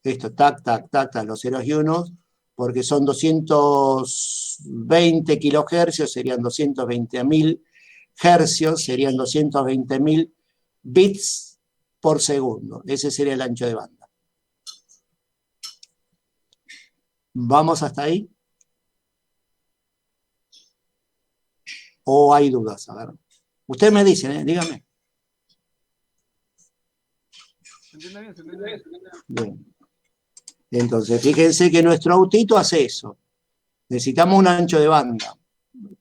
Esto, tac, tac, tac, tac, los ceros y unos, porque son 220 kilohercios, serían 220.000 hercios, serían 220.000 bits por segundo. Ese sería el ancho de banda. ¿Vamos hasta ahí? ¿O hay dudas? A ver. Ustedes me dicen, díganme. ¿Se entiende bien? ¿Se entiende bien? Bien. Entonces, fíjense que nuestro autito hace eso. Necesitamos un ancho de banda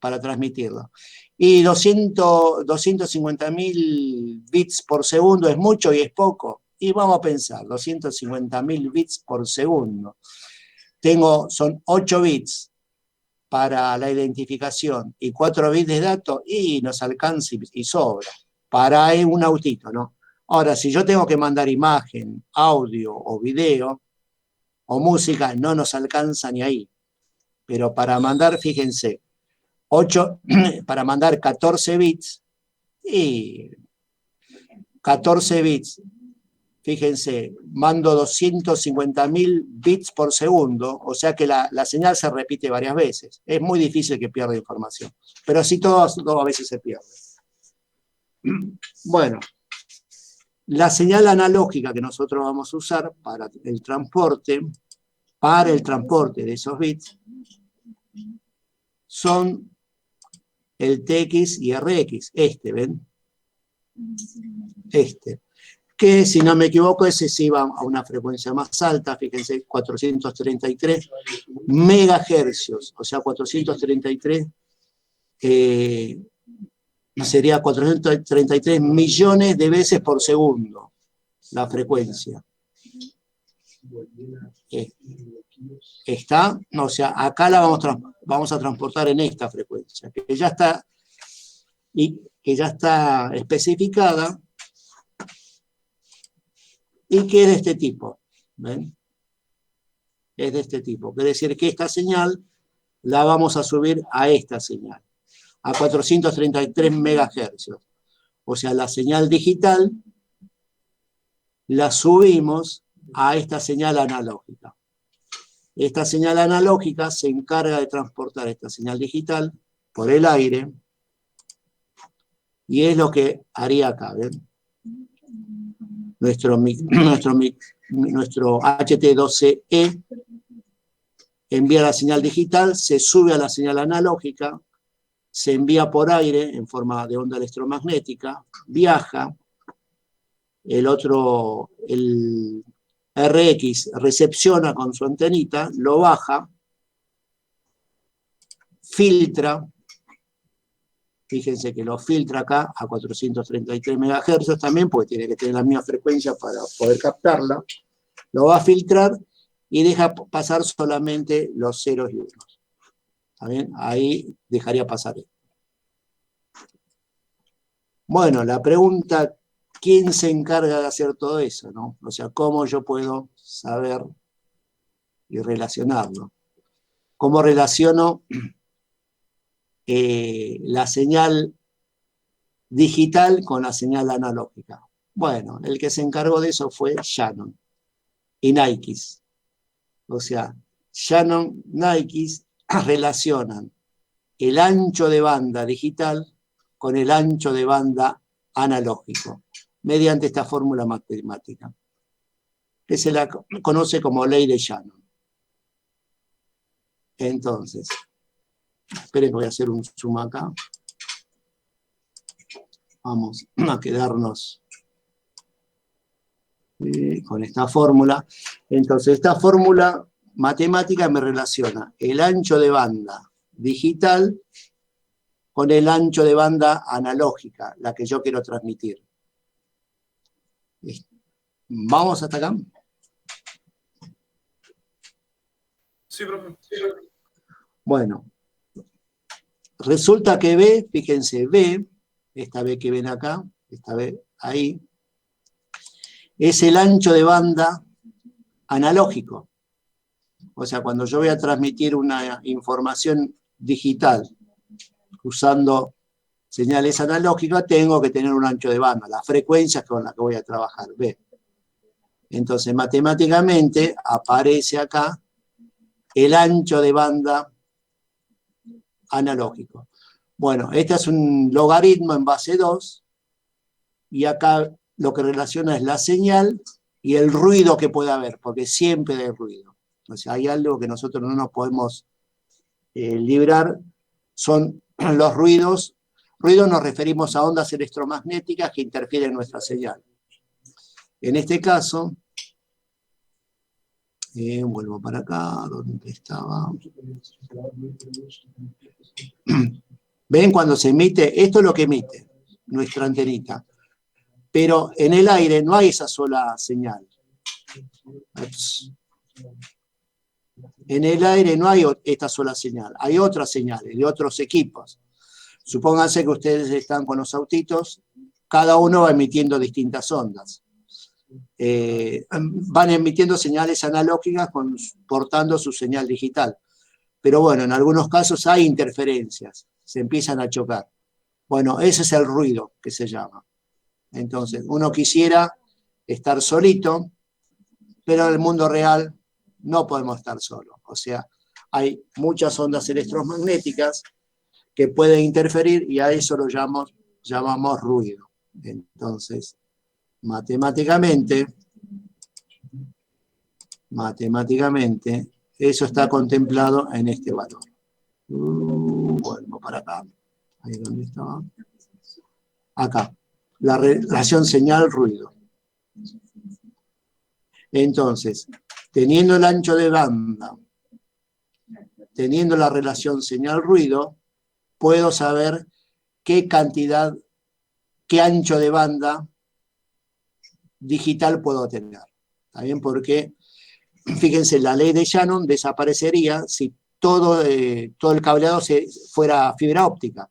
para transmitirlo. Y 250.000 bits por segundo es mucho y es poco. Y vamos a pensar, 250.000 bits por segundo. Son 8 bits para la identificación y 4 bits de datos y nos alcanza y sobra. Para un autito, ¿no? Ahora, si yo tengo que mandar imagen, audio o video o música, no nos alcanza ni ahí. Pero para mandar, fíjense, para mandar 14 bits, y 14 bits, fíjense, mando 250.000 bits por segundo, o sea que la señal se repite varias veces. Es muy difícil que pierda información, pero sí todo a veces se pierde. Bueno, la señal analógica que nosotros vamos a usar para el transporte de esos bits, son el TX y RX, ¿ven? Que si no me equivoco, ese sí va a una frecuencia más alta, fíjense, 433 megahercios, o sea, 433 sería 433 millones de veces por segundo la frecuencia. ¿Está? O sea, acá la vamos a transportar en esta frecuencia, que ya está especificada y que es de este tipo. ¿Ven? Es de este tipo. Quiere decir que esta señal la vamos a subir a esta señal, a 433 megahercios. O sea, la señal digital la subimos a esta señal analógica. Esta señal analógica se encarga de transportar esta señal digital por el aire y es lo que haría acá, ¿ven? Nuestro HT12E envía la señal digital, se sube a la señal analógica, se envía por aire en forma de onda electromagnética, viaja, el RX recepciona con su antenita, lo baja, filtra, fíjense que lo filtra acá a 433 MHz también, porque tiene que tener la misma frecuencia para poder captarla, lo va a filtrar y deja pasar solamente los ceros y unos. ¿Está bien? Ahí dejaría pasar esto. Bueno, la pregunta, ¿quién se encarga de hacer todo eso, no? O sea, ¿cómo yo puedo saber y relacionarlo? ¿Cómo relaciono la señal digital con la señal analógica? Bueno, el que se encargó de eso fue Shannon y Nikes. O sea, Shannon, Nikes relacionan el ancho de banda digital con el ancho de banda analógico, mediante esta fórmula matemática, que se la conoce como ley de Shannon. Entonces, esperen que voy a hacer un zoom acá. Vamos a quedarnos con esta fórmula. Entonces, esta fórmula matemática me relaciona el ancho de banda digital con el ancho de banda analógica, la que yo quiero transmitir. ¿Vamos hasta acá? Sí, profe. Bueno, resulta que B, fíjense, B, esta B que ven acá, esta B ahí, es el ancho de banda analógico. O sea, cuando yo voy a transmitir una información digital usando señales analógicas, tengo que tener un ancho de banda, las frecuencias con las que voy a trabajar, B. Entonces, matemáticamente aparece acá el ancho de banda analógico. Bueno, este es un logaritmo en base 2, y acá lo que relaciona es la señal y el ruido que puede haber, porque siempre hay ruido. O sea, hay algo que nosotros no nos podemos librar, son los ruidos. Ruidos nos referimos a ondas electromagnéticas que interfieren en nuestra señal. En este caso, vuelvo para acá, donde estaba. ¿Ven cuando se emite? Esto es lo que emite nuestra antenita. Pero en el aire no hay esa sola señal. En el aire no hay esta sola señal, hay otras señales de otros equipos. Supónganse que ustedes están con los autitos, cada uno va emitiendo distintas ondas. Van emitiendo señales analógicas portando su señal digital. Pero bueno, en algunos casos hay interferencias, se empiezan a chocar. Bueno, ese es el ruido que se llama. Entonces, uno quisiera estar solito, pero en el mundo real no podemos estar solos. O sea, hay muchas ondas electromagnéticas que pueden interferir y a eso lo llamamos ruido. Entonces, matemáticamente, eso está contemplado en este valor. Vuelvo para acá. Ahí donde estaba. Acá. La relación señal-ruido. Entonces, teniendo el ancho de banda, teniendo la relación señal-ruido, puedo saber qué cantidad, qué ancho de banda digital puedo tener. ¿Está bien? Porque, fíjense, la ley de Shannon desaparecería si todo el cableado fuera fibra óptica.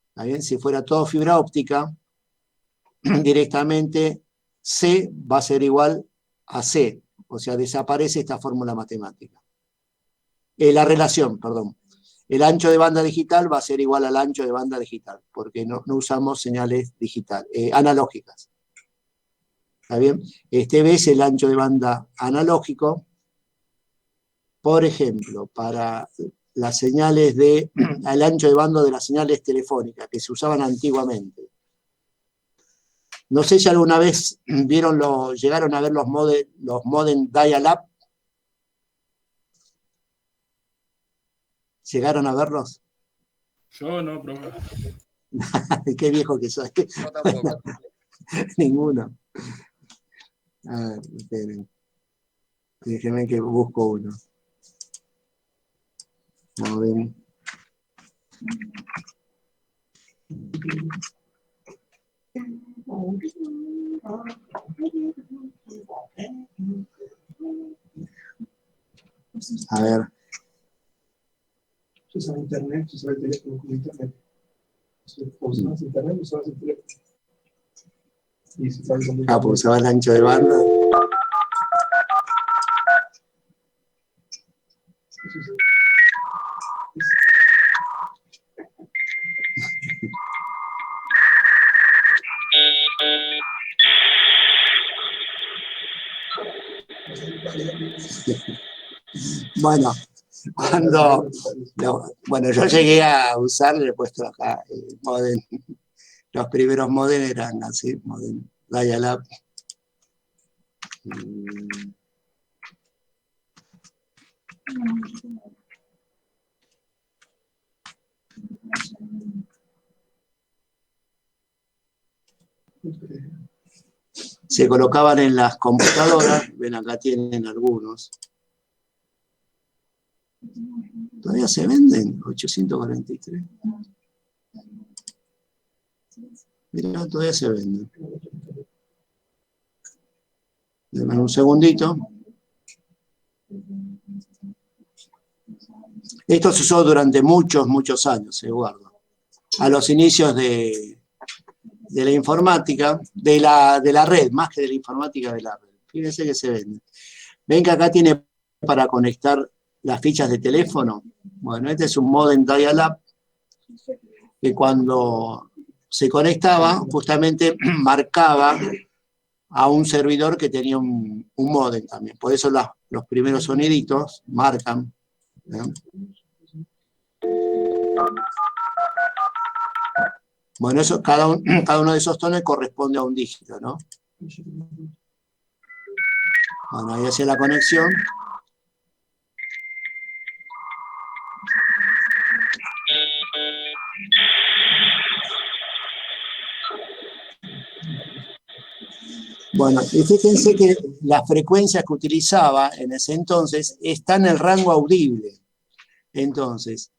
¿Está bien? Si fuera todo fibra óptica, directamente C va a ser igual a C. O sea, desaparece esta fórmula matemática. La relación, perdón. El ancho de banda digital va a ser igual al ancho de banda digital, porque no usamos señales analógicas. ¿Está bien? Este B es el ancho de banda analógico. Por ejemplo, para las señales el ancho de banda de las señales telefónicas que se usaban antiguamente. No sé si alguna vez llegaron a ver los modem dial-up. ¿Llegaron a verlos? Yo no, profe. Qué viejo que soy. Yo tampoco. Ninguno. A ver, esperen. Déjenme que busco uno. Modem. A ver. Usas internet, usas el teléfono con internet. Usas internet, usas el teléfono. Y si sabes cómo Pues usaba el ancho de banda. Bueno, yo llegué a usar, le he puesto acá el modem. Los primeros modem eran así, modem dial-up. Se colocaban en las computadoras, ven acá tienen algunos. ¿Todavía se venden? 843. Mirá, todavía se venden. Denme un segundito. Esto se usó durante muchos años, Eduardo. A los inicios de la informática, de la red, más que de la informática, de la red. Fíjense que se vende. Ven que acá tiene para conectar las fichas de teléfono. Bueno, este es un modem dial-up que cuando se conectaba, justamente marcaba a un servidor que tenía un modem también. Por eso los primeros soniditos marcan. ¿Eh? Bueno, eso, cada uno de esos tonos corresponde a un dígito, ¿no? Bueno, ahí hacía la conexión. Bueno, y fíjense que las frecuencias que utilizaba en ese entonces están en el rango audible. Entonces,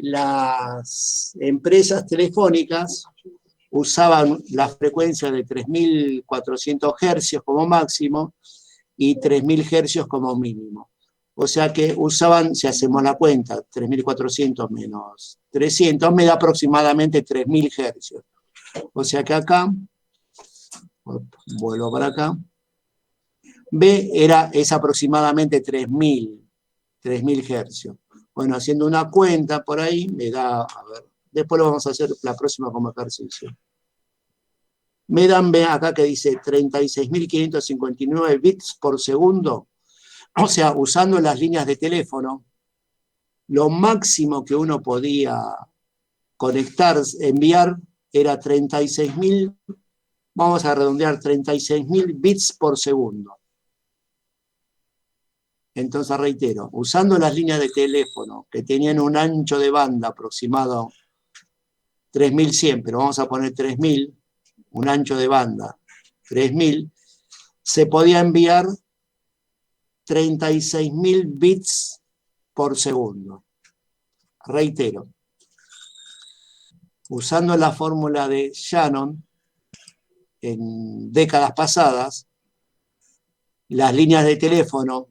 las empresas telefónicas usaban la frecuencia de 3.400 hercios como máximo y 3.000 hercios como mínimo. O sea que usaban, si hacemos la cuenta, 3.400 menos 300, me da aproximadamente 3.000 hercios. O sea que acá, vuelvo para acá, B es aproximadamente 3.000 hercios. Bueno, haciendo una cuenta por ahí, me da, a ver, después lo vamos a hacer la próxima como ejercicio. Me dan, ve acá que dice 36.559 bits por segundo. O sea, usando las líneas de teléfono, lo máximo que uno podía conectar, enviar, era 36.000, vamos a redondear, 36.000 bits por segundo. Entonces, reitero, usando las líneas de teléfono que tenían un ancho de banda aproximado 3.100, pero vamos a poner 3.000, un ancho de banda 3.000, se podía enviar 36.000 bits por segundo. Reitero, usando la fórmula de Shannon, en décadas pasadas, las líneas de teléfono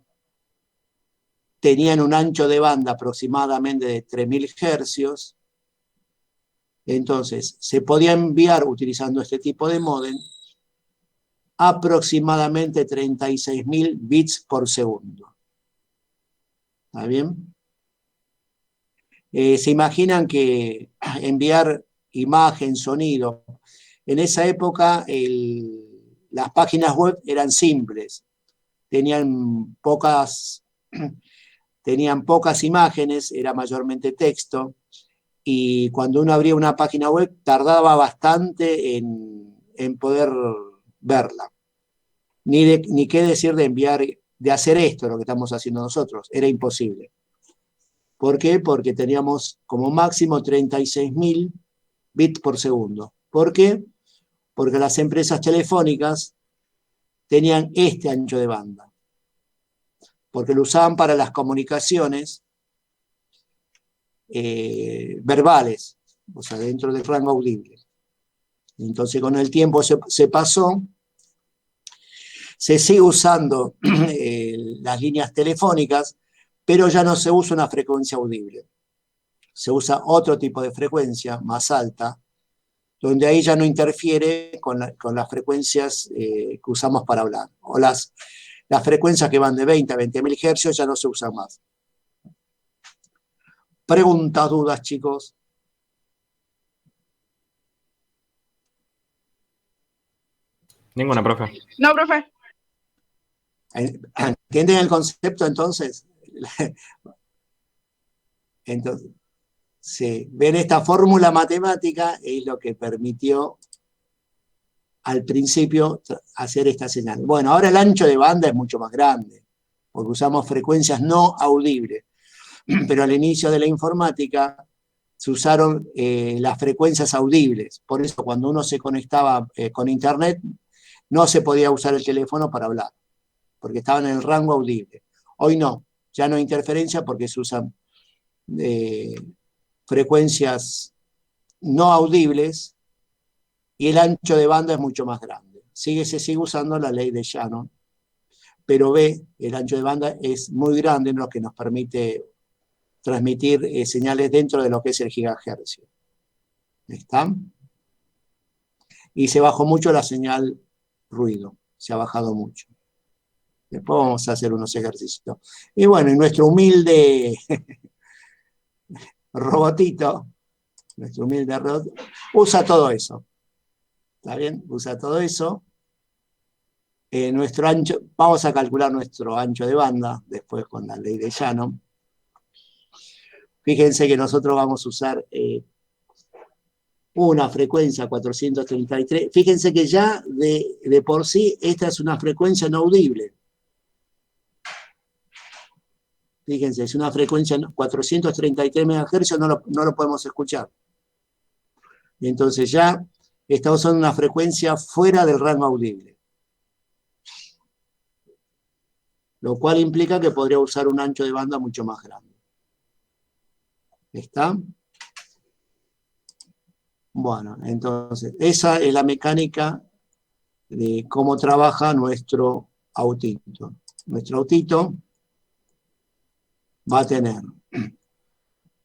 tenían un ancho de banda aproximadamente de 3.000 hercios, entonces se podía enviar, utilizando este tipo de módem, aproximadamente 36.000 bits por segundo. ¿Está bien? Se imaginan que enviar imagen, sonido, en esa época las páginas web eran simples, tenían pocas imágenes, era mayormente texto, y cuando uno abría una página web tardaba bastante en poder verla. Ni qué decir de enviar, de hacer esto, lo que estamos haciendo nosotros, era imposible. ¿Por qué? Porque teníamos como máximo 36.000 bits por segundo. ¿Por qué? Porque las empresas telefónicas tenían este ancho de banda, porque lo usaban para las comunicaciones verbales, o sea, dentro del rango audible. Entonces, con el tiempo se pasó, se sigue usando las líneas telefónicas, pero ya no se usa una frecuencia audible. Se usa otro tipo de frecuencia, más alta, donde ahí ya no interfiere con las frecuencias que usamos para hablar. O las frecuencias que van de 20 a 20.000 hercios ya no se usan más. Preguntas, dudas, chicos. Ninguna, profe. No, profe. ¿Entienden el concepto entonces? Entonces, sí, ven, esta fórmula matemática es lo que permitió al principio hacer esta señal. Bueno, ahora el ancho de banda es mucho más grande. porque usamos frecuencias no audibles. Pero al inicio de la informática se usaron las frecuencias audibles. Por eso cuando uno se conectaba con internet, no se podía usar el teléfono para hablar, porque estaban en el rango audible. Hoy no, ya no hay interferencia porque se usan frecuencias no audibles y el ancho de banda es mucho más grande. Se sigue usando la ley de Shannon, pero el ancho de banda es muy grande, lo que nos permite transmitir señales dentro de lo que es el gigahercio. ¿Está? Y se bajó mucho la señal ruido, se ha bajado mucho. Después vamos a hacer unos ejercicios. Y bueno, y nuestro humilde robotito, usa todo eso. ¿Está bien? Usa todo eso. Nuestro ancho, vamos a calcular nuestro ancho de banda, después con la ley de Shannon. Fíjense que nosotros vamos a usar una frecuencia 433. Fíjense que ya de por sí esta es una frecuencia no audible. Fíjense, es una frecuencia 433 MHz, no lo podemos escuchar. Y entonces ya estamos usando una frecuencia fuera del rango audible. Lo cual implica que podría usar un ancho de banda mucho más grande. ¿Está? Bueno, entonces, esa es la mecánica de cómo trabaja nuestro autito. Nuestro autito va a tener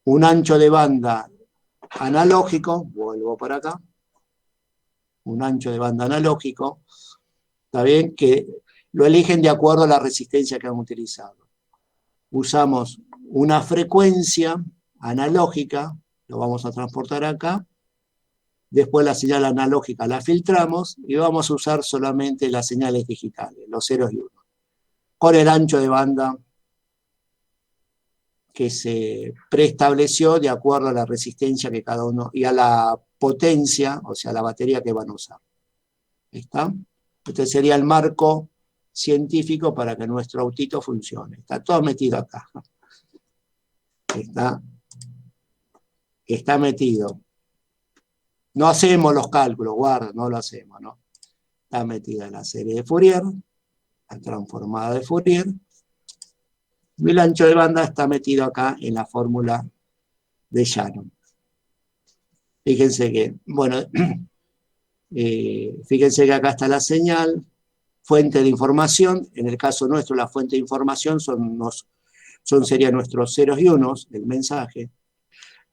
un ancho de banda analógico, vuelvo para acá, un ancho de banda analógico, ¿está bien? Que lo eligen de acuerdo a la resistencia que han utilizado. Usamos una frecuencia analógica, lo vamos a transportar acá, después la señal analógica la filtramos y vamos a usar solamente las señales digitales, los ceros y unos, con el ancho de banda que se preestableció de acuerdo a la resistencia que cada uno, y a la potencia, o sea, la batería que van a usar. ¿Está? Este sería el marco científico para que nuestro autito funcione. Está todo metido acá. Está metido. No hacemos los cálculos, guarda, no lo hacemos, ¿no? Está metida en la serie de Fourier, la transformada de Fourier, y el ancho de banda está metido acá en la fórmula de Shannon. Fíjense que, bueno, fíjense que acá está la señal, fuente de información. En el caso nuestro, la fuente de información serían nuestros ceros y unos del mensaje.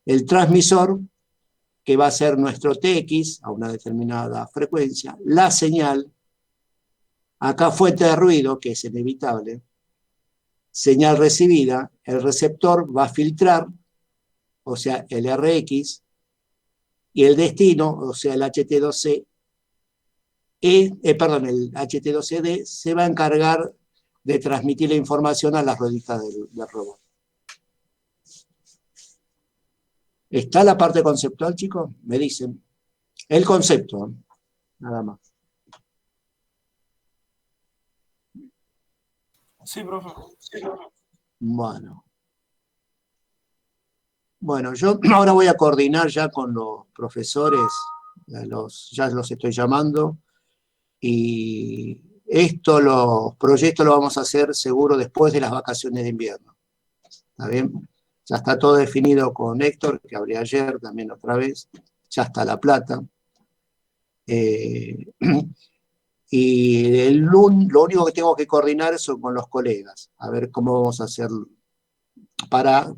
El transmisor, que va a ser nuestro TX a una determinada frecuencia. La señal, acá fuente de ruido, que es inevitable. Señal recibida, el receptor va a filtrar, o sea, el RX, y el destino, o sea, el HT2C, el HT2CD se va a encargar de transmitir la información a las rueditas del robot. ¿Está la parte conceptual, chicos? Me dicen. El concepto, nada más. Sí, profe. Bueno. Bueno, yo ahora voy a coordinar ya con los profesores, ya los estoy llamando, y los proyectos los vamos a hacer seguro después de las vacaciones de invierno. ¿Está bien? Ya está todo definido con Héctor, que hablé ayer también otra vez, ya está La Plata. Y lo único que tengo que coordinar son con los colegas, a ver cómo vamos a hacer,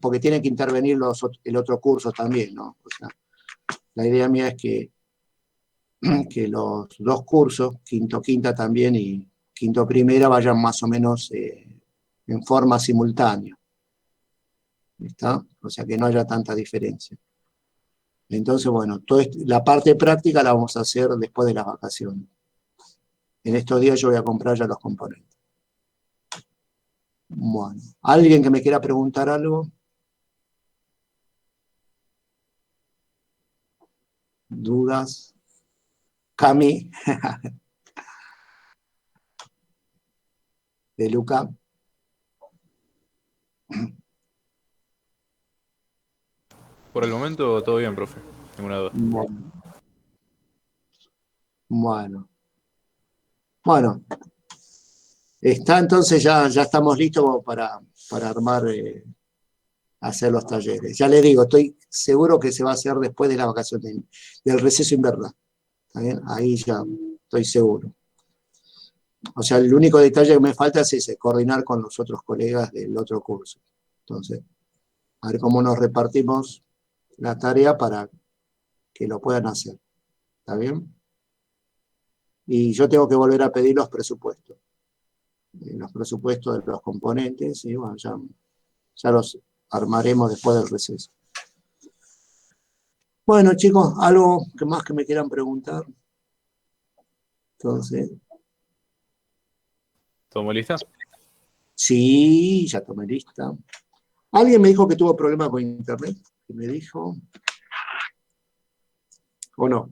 porque tienen que intervenir el otro curso también, ¿no? O sea, la idea mía es que los dos cursos, quinto quinta también y quinto primera, vayan más o menos en forma simultánea. ¿Está? O sea, que no haya tanta diferencia. Entonces, bueno, la parte práctica la vamos a hacer después de las vacaciones. En estos días yo voy a comprar ya los componentes. Bueno, ¿alguien que me quiera preguntar algo? ¿Dudas? Cami. De Luca. Por el momento todo bien, profe. Ninguna duda. Bueno. Bueno. Bueno. Está, entonces ya estamos listos como para armar, hacer los talleres. Ya les digo, estoy seguro que se va a hacer después de la vacación del receso invernal. ¿Está bien? Ahí ya estoy seguro. O sea, el único detalle que me falta es ese, coordinar con los otros colegas del otro curso. Entonces, a ver cómo nos repartimos la tarea para que lo puedan hacer. ¿Está bien? Y yo tengo que volver a pedir los presupuestos. Los presupuestos de los componentes, y bueno, ya los armaremos después del receso. Bueno, chicos, ¿algo más que me quieran preguntar? Entonces, ¿Todo lista? sí, ya tomé lista. ¿Alguien me dijo que tuvo problemas con internet? ¿Qué me dijo? ¿O no?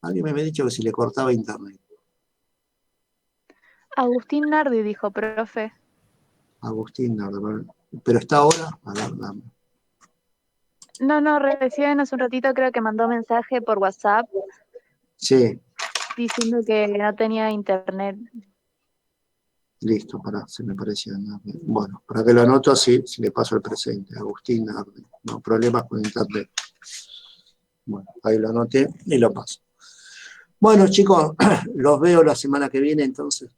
Alguien me había dicho que se le cortaba internet. Agustín Nardi dijo, profe. Agustín, no, pero está ahora. A ver, dame. No, recién hace un ratito creo que mandó mensaje por WhatsApp Sí, diciendo que no tenía internet. listo, se me parecía. Bueno, para que lo anoto así, si le paso el presente. Agustín Nardi. No, problemas con internet. Bueno, ahí lo anoté y lo paso. Bueno, chicos, los veo la semana que viene entonces.